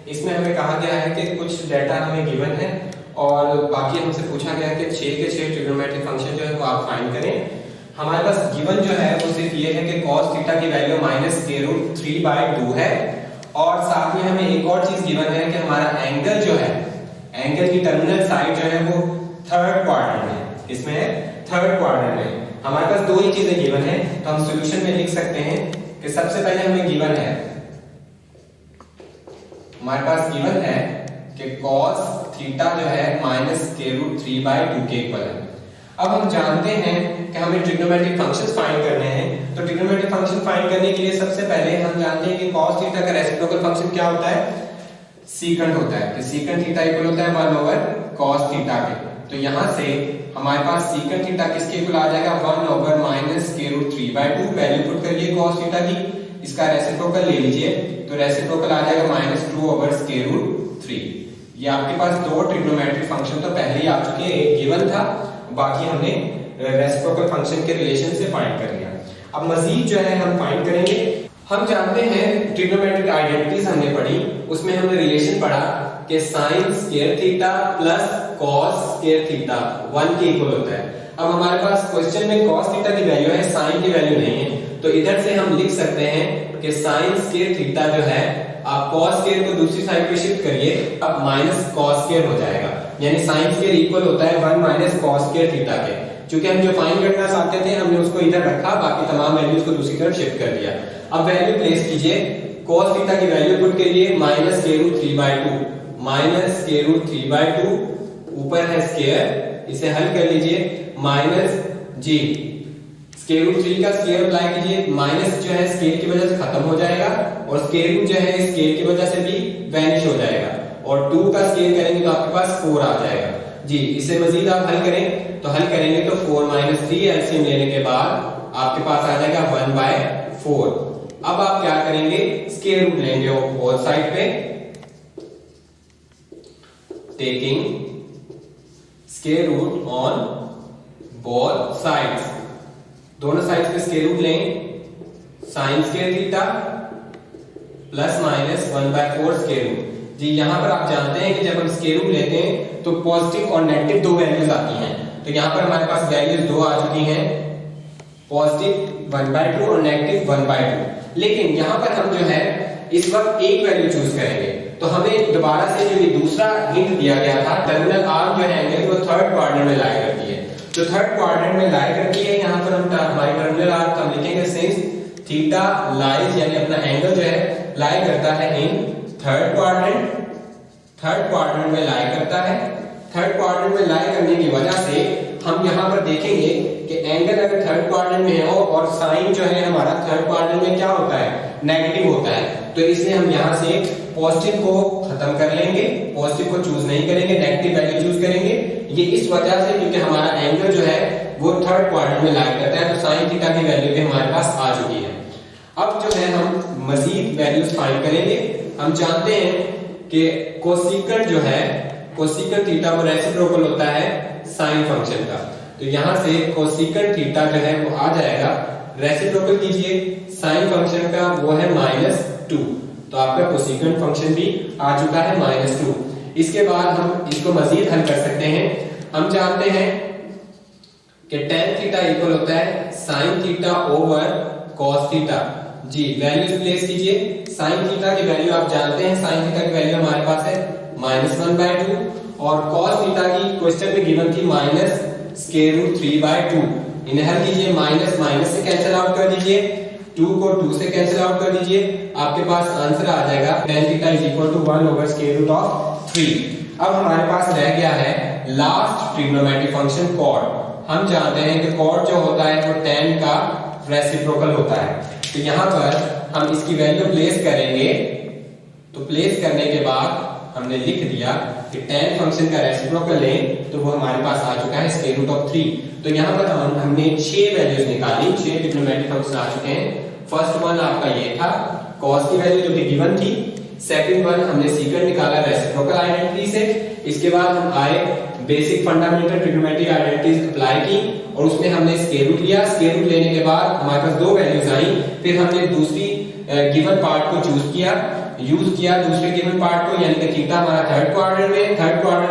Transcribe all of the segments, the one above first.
इसमें हमें कहा गया है कि कुछ डाटा हमें गिवन है और बाकी हमसे पूछा गया है कि 6 के 6 ट्रिग्नोमेट्रिक फंक्शन जो है वो आप फाइंड करें। हमारे पास गिवन जो है वो सिर्फ ये है कि cos थीटा की वैल्यू -√3/2 है और साथ में हमें एक और चीज गिवन है कि हमारा एंगल जो है, एंगल की टर्मिनल साइड जो है वो थर्ड क्वाड्रेंट में, इसमें थर्ड क्वाड्रेंट में। हमारे पास दो ही चीजें गिवन है, तो हम सॉल्यूशन में लिख सकते हैं कि सबसे पहले हमें गिवन है, हमारे पास गिवन है कि cos थीटा जो है -√3/2 के इक्वल है। अब हम जानते हैं कि हमें ट्रिग्नोमेट्रिक फंक्शंस फाइंड करने हैं, तो ट्रिग्नोमेट्रिक फंक्शन फाइंड करने के लिए सबसे पहले हम जानते हैं कि cos थीटा का रेसिप्रोकल फंक्शन क्या होता है, सीकंट होता है। तो सीकंट थीटा इक्वल होता है 1/cos थीटा के। तो यहां से हमारे पास सीकंट थीटा किसके इक्वल आ जाएगा, 1/-√3/2। वैल्यू पुट करिए cos थीटा की, इसका रेसिप्रोकल ले लीजिए, तो रेसिप्रोकल आ जाएगा -2/√3। ये आपके पास दो ट्रिग्नोमेट्रिक फंक्शन तो पहले ही आ चुके हैं, एक गिवन था, बाकी हमने रेसिप्रोकल फंक्शन के रिलेशन से फाइंड कर लिया। अब मजीद जो है हम फाइंड करेंगे। हम जानते हैं ट्रिग्नोमेट्रिक आइडेंटिटीज हमने पढ़ी, उसमें हमने रिलेशन पढ़ा कि sin square theta plus cos square theta 1 के इक्वल होता है। अब हमारे पास क्वेश्चन में cos थीटा की वैल्यू है, sin की वैल्यू नहीं है, तो इधर से हम लिख सकते हैं कि sin स्क्वायर थीटा जो है, आप cos स्क्वायर को दूसरी साइड पे शिफ्ट करिए, अब -cos स्क्वायर हो जाएगा, यानी sin स्क्वायर इक्वल होता है 1 - cos स्क्वायर थीटा के। क्योंकि हम जो फाइंड करना चाहते थे हमने उसको इधर रखा, बाकी तमाम वैल्यूज को दूसरी तरफ शिफ्ट कर दिया। अब वैल्यू प्लेस कीजिए, cos थीटा की वैल्यू पुट करिए -√3/2, -√3/2, ऊपर है स्क्वायर, इसे हल कर लीजिए, -g √3 का स्क्वायर अप्लाई कीजिए, माइनस जो है स्क्वायर की वजह से खत्म हो जाएगा और स्क्वायर जो है स्क्वायर की वजह से भी वैनिश हो जाएगा, और 2 का स्क्वायर करेंगे तो आपके पास 4 आ जाएगा जी। इसे मजीद आप हल करें तो हल करेंगे तो 4 - 3 एलसीएम लेने के बाद आपके पास आ जाएगा 1/4। अब आप क्या करेंगे, स्क्वायर रूट लेंगे बोथ साइड पे, taking square root on both sides, दोनों साइड्स पे स्क्वायर रूट लें, sin square theta plus minus 1/4 square root. जी यहां पर आप जानते हैं कि जब हम स्क्वायर रूट लेते हैं तो पॉजिटिव और नेगेटिव दो वैल्यूज आती हैं, तो यहां पर हमारे पास वैल्यूज दो आ चुकी हैं, पॉजिटिव 1/2 और नेगेटिव 1/2। लेकिन यहां पर हम जो है इस वक्त एक वैल्यू चूज करेंगे, तो हमें दोबारा से जो ये दूसरा हिंट दिया गया था, टर्मिनल आर्म जो है एंगल वो थर्ड क्वाड्रेंट में लाई करती है, तो थर्ड क्वाड्रेंट में लाई करती है। यहां पर हम हमारी टर्मिनल आर्म हम लिखेंगे सिंस थीटा लाइज, यानी अपना एंगल जो है लाई करता है in third quadrant, third quadrant में लाई करता है। थर्ड क्वाड्रेंट में लाई करने की वजह से हम यहां पर देखेंगे कि एंगल अगर थर्ड क्वाड्रेंट में हो और साइन जो है हमारा थर्ड क्वाड्रेंट में क्या होता है, नेगेटिव होता है, तो इसलिए हम यहां से पॉजिटिव को खत्म कर लेंगे, पॉजिटिव को चूज नहीं करेंगे, नेगेटिव वैल्यू चूज करेंगे। ये इस वजह से क्योंकि हमारा एंगल जो है वो थर्ड क्वाड्रेंट में लाई करता है, तो साइन थीटा की वैल्यू भी हमारे पास आ चुकी है। अब जो है हम मजीद वैल्यूज फाइंड करेंगे। हम जानते हैं कि कोसेकंट जो है, कोसेकंट थीटा वो रेसिप्रोकल होता है साइन फंक्शन का, तो यहां से कोसेकंट थीटा जो है वो आ जाएगा, रेसिप्रोकल कीजिए साइन फंक्शन का, वो है -2, तो आपका कोसेकंट फंक्शन भी आ चुका है -2। इसके बाद हम इसको मजीद हल कर सकते हैं। हम जानते हैं कि tan थीटा इक्वल होता है sin theta over cos theta. जी वैल्यूज प्लेस कीजिए, sin थीटा की वैल्यू आप जानते हैं, sin थीटा की वैल्यू हमारे पास है -1/2 और cos थीटा की क्वेश्चन में गिवन थी -√3/2। इन्हें हल कीजिए, माइनस माइनस से कैंसिल आउट कर दीजिए, 2 को 2 से कैंसिल आउट कर दीजिए, आपके पास आंसर आ जाएगा tan theta is equal to 1/√3। अब हमारे पास रह गया है लास्ट ट्रिग्नोमेट्रिक फंक्शन cot। हम जानते हैं कि cot जो होता है वो tan का रेसिप्रोकल होता है, तो यहां पर हम इसकी वैल्यू प्लेस करेंगे, तो प्लेस करने के बाद हमने लिख दिया कि tan फंक्शन का रेसिप्रोकल लें तो वो हमारे पास आ चुका है √3। तो यहां पर हमने 6 वैल्यूज निकाली, 6 ट्रिग्नोमेट्रिक फंक्शन आ चुके हैं। फर्स्ट वन आपका ये था cos की वैल्यू जो कि गिवन थी, सेकंड वन हमने सीकंट निकाला रेसिप्रोकल आइडेंटिटी से, इसके बाद हम आए basic fundamental trigonometric identities apply की और उसमें हमने स्क्वायर रूट लिया, स्क्वायर रूट लेने के बाद हमारे पास दो वैल्यूज आई, फिर हमने दूसरी गिवन पार्ट को चूज किया, यूज किया दूसरे गिवन पार्ट को, यानी कि थीटा हमारा थर्ड क्वाड्रेंट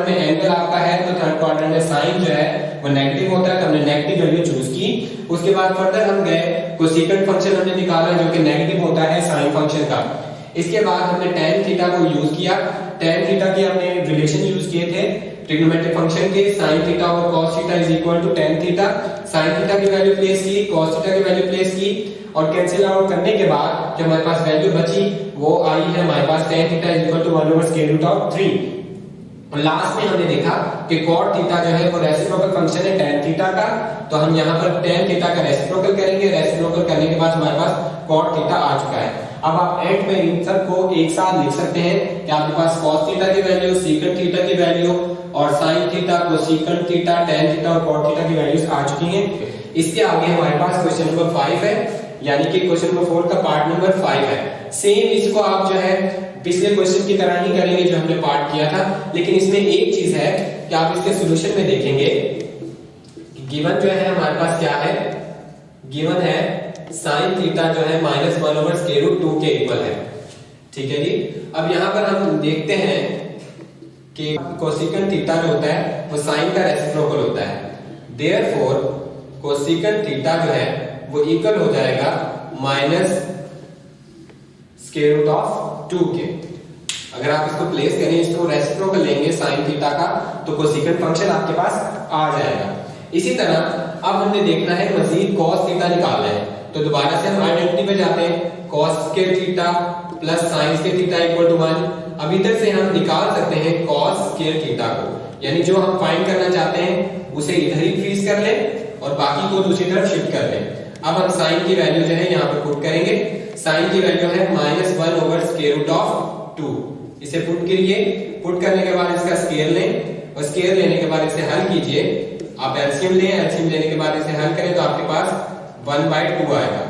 में एंगल आपका है तो थर्ड क्वाड्रेंट में साइन जो है वो नेगेटिव होता है, तो हमने नेगेटिव वैल्यू चूज की। उसके बाद फर्दर हम गए कोसेकेंट फंक्शन हमने निकाला जो कि नेगेटिव होता है साइन फंक्शन का। इसके बाद हमने tan थीटा को यूज किया, tan थीटा के हमने रिलेशन यूज किए थे ट्रिग्नोमेट्रिक फंक्शन के, sin थीटा और cos theta is equal to tan theta. sin theta की वैल्यू प्लेस की, cos थीटा की वैल्यू प्लेस की और कैंसिल आउट करने के बाद जो हमारे पास वैल्यू बची वो आई है हमारे पास tan theta is equal to 1 over square root of 3। और लास्ट में हमने देखा कि cot थीटा जो है वो रेसिप्रोकल फंक्शन है tan थीटा का, तो हम यहाँ पर tan थीटा का रेसिप्रोकल करेंगे, रेसिप्रोकल करने के बाद हमारे पास cot थीटा आ चुका है। अब आप एंड में इन सब को एक साथ लिख सकते हैं कि आपके पास cos थीटा की वैल्यू, secant थीटा की वैल्यू और sin theta, cosecant theta, tan theta और cot थीटा की वैल्यूज आ चुकी हैं। इसके आगे हमारे पास क्वेश्चन नंबर 5 है, यानी कि क्वेश्चन नंबर 4 का पार्ट नंबर 5 है। सेम इसको आप जो है पिछले क्वेश्चन की तरह ही करेंगे जो हमने पार्ट किया था, लेकिन इसमें एक चीज है कि आप इसके सॉल्यूशन में देखेंगे गिवन जो है हमारे पास क्या है, गिवन है sin थीटा जो है -1 ओवर स्क्वायर रूट 2 के इक्वल है। ठीक है जी। अब यहाँ पर हम देखते हैं कि कोसेकेंट थीटा जो होता है वो साइन का रेसिप्रोकल होता है, देयरफॉर कोसेकेंट थीटा जो है वो इक्वल हो जाएगा माइनस स्क्वायर रूट ऑफ 2 के। अगर आप इसको प्लेस करें, इसको रेसिप्रोकल लेंगे साइन थीटा का, तो कोसेकेंट फंक्शन आपके पास आ जाएगा। इसी तरह अब हमने देखना है मजीद cos थीटा निकालना है, तो दोबारा से हम आइडेंटिटी पे जाते हैं, cos square theta plus sin square theta equal to 1। अब इधर से हम निकाल सकते हैं cos स्क्वायर थीटा को, यानी जो हम फाइंड करना चाहते हैं उसे इधर ही फ्रीज कर लें और बाकी को दूसरी तरफ शिफ्ट कर लें। अब हम sin की वैल्यू जो है यहाँ पे पुट करेंगे, sin की वैल्यू है -1 ओवर स्क्वायर रूट ऑफ 2। इसे पुट करिए, पुट करने के बाद इसका स्क्वायर लें और स्क्वायर लेने के बाद इसे हल कीजिए। आप एलसीएम लें, एलसीएम लेने के बाद इसे हल करें तो आपके पास 1/2 आएगा।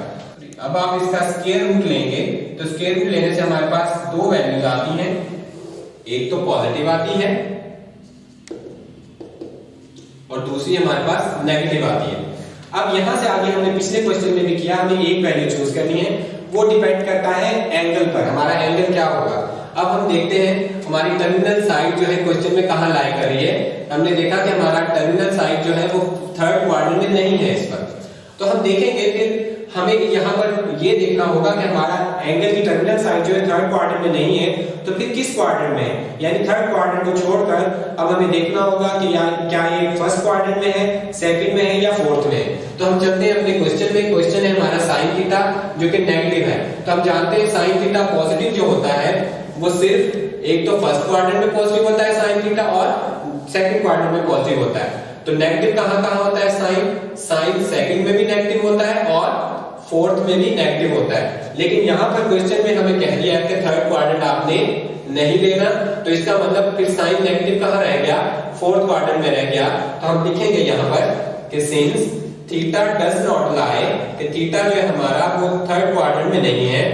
अब आप इसका स्क्वायर रूट लेंगे, तो स्क्वायर रूट लेने से हमारे पास दो वैल्यूज आती हैं, एक तो पॉजिटिव आती है और दूसरी हमारे पास नेगेटिव आती है। अब यहां से आगे हमने पिछले क्वेश्चन में भी किया, हमें एक वैल्यू चूज करनी है, वो डिपेंड करता है एंगल पर, हमारा एंगल क्या होगा। अब हम देखते हैं हमारी टर्मिनल साइड जो है क्वेश्चन में कहां लाई कर रही है। हमने देखा कि हमारा टर्मिनल साइड जो है वो थर्ड क्वाड्रेंट में नहीं है इस पर, तो हम देखेंगे फिर हमें यहाँ पर ये देखना होगा कि हमारा एंगल की टर्मिनल साइड जो है थर्ड क्वाड्रेंट में नहीं है, तो फिर किस क्वाड्रेंट में है, यानी थर्ड क्वाड्रेंट को छोड़कर अब हमें देखना होगा कि क्या ये फर्स्ट क्वाड्रेंट में है, सेकंड में है या फोर्थ में है। तो हम चलते हैं अपने क्वेश्चन में। क्वेश्चन है हमारा sin थीटा जो कि नेगेटिव है, तो हम जानते हैं sin थीटा पॉजिटिव जो होता है वो सिर्फ एक तो फर्स्ट क्वाड्रेंट में पॉजिटिव होता है sin थीटा और सेकंड क्वाड्रेंट में पॉजिटिव होता है। तो नेगेटिव कहां होता है साइन सेकंड में भी नेगेटिव होता है और फोर्थ में भी नेगेटिव होता है। लेकिन यहां पर क्वेश्चन में हमें कह दिया है कि थर्ड क्वाड्रेंट आपने नहीं लेना, तो इसका मतलब फिर साइन नेगेटिव कहां रह गया, फोर्थ क्वाड्रेंट में रह गया। तो हम लिखेंगे यहां पर कि since theta does not lie, कि थीटा जो है हमारा वो थर्ड क्वाड्रेंट में नहीं है,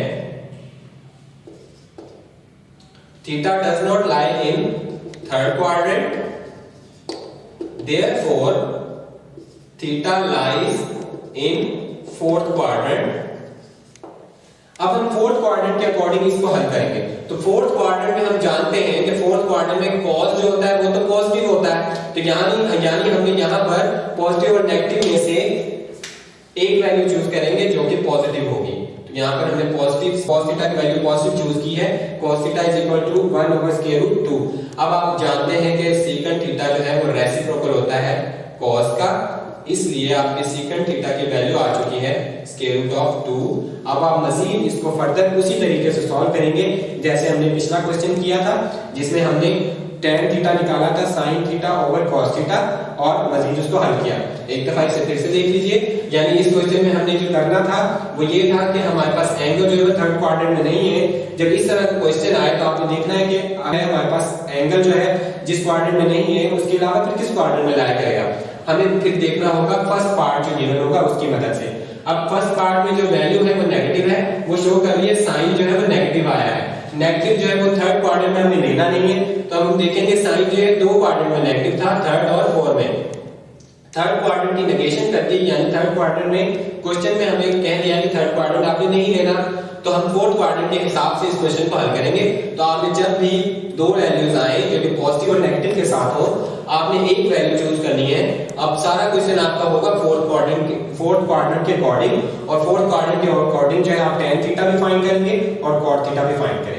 theta does not lie in third quadrant, therefore theta lies in fourth quadrant। अब हम फोर्थ क्वाड्रेंट के अकॉर्डिंग इसको हल करेंगे। तो फोर्थ क्वाड्रेंट में हम जानते हैं कि फोर्थ क्वाड्रेंट में cos जो होता है वो तो पॉजिटिव होता है, तो यानी हमने यहाँ पर पॉजिटिव और नेगेटिव में से एक वैल्यू चूज करेंगे जो कि पॉजिटिव होगी। तो यहाँ पर हमने पॉजिटिव cos थीटा की वैल्यू पॉजिटिव चूज की है, cos theta is equal to 1 over square root 2। अब आप जानते हैं कि secant थीटा जो है वो रेसिप्रोकल होता है cos का, इसलिए आपके secant थीटा की वैल्यू आ चुकी है स्क्वायर रूट ऑफ 2। अब आप मजीद इसको फर्दर उसी तरीके से सॉल्व करेंगे जैसे हमने पिछला क्वेश्चन किया था, जिसमें हमने tan थीटा निकाला था sin theta over cos theta और मजीद उसको हल किया। एक दफा इसे फिर से देख लीजिए, यानी इस क्वेश्चन में हमने जो करना था वो ये था कि हमारे पास एंगल जो है थर्ड क्वाड्रेंट में नहीं है। जब इस तरह का क्वेश्चन आए तो आपने देखना है कि हमारे पास एंगल जो है जिस क्वाड्रेंट में नहीं है उसके अलावा फिर किस क्वाड्रेंट में लाया करेगा, हमें फिर देखना होगा फर्स्ट पार्ट जो गिवन होगा उसकी मदद से। अब फर्स्ट पार्ट में जो वैल्यू है वो नेगेटिव है, वो शो कर रही है साइन जो है वो नेगेटिव आया है। नेगेटिव जो है वो थर्ड क्वाड्रेंट में हमें लेना नहीं है, तो हम देखेंगे साइन जो है दो क्वाड्रेंट में नेगेटिव था, थर्ड और फोर्थ में। थर्ड क्वाड्रेंट की नेगेशन कर दी, यानी थर्ड क्वाड्रेंट में क्वेश्चन में हमें कह दिया कि थर्ड क्वाड्रेंट आपने नहीं लेना, तो हम फोर्थ क्वाड्रेंट के हिसाब से इस क्वेश्चन को हल करेंगे। तो आपने जब भी दो वैल्यूज आए जो कि पॉजिटिव और नेगेटिव के साथ हो, आपने एक वैल्यू चूज करनी है। अब सारा क्वेश्चन आपका होगा फोर्थ क्वाड्रेंट के अकॉर्डिंग, और फोर्थ क्वाड्रेंट के अकॉर्डिंग जो है आप tan थीटा भी फाइंड करेंगे और cot थीटा भी फाइंड करेंगे।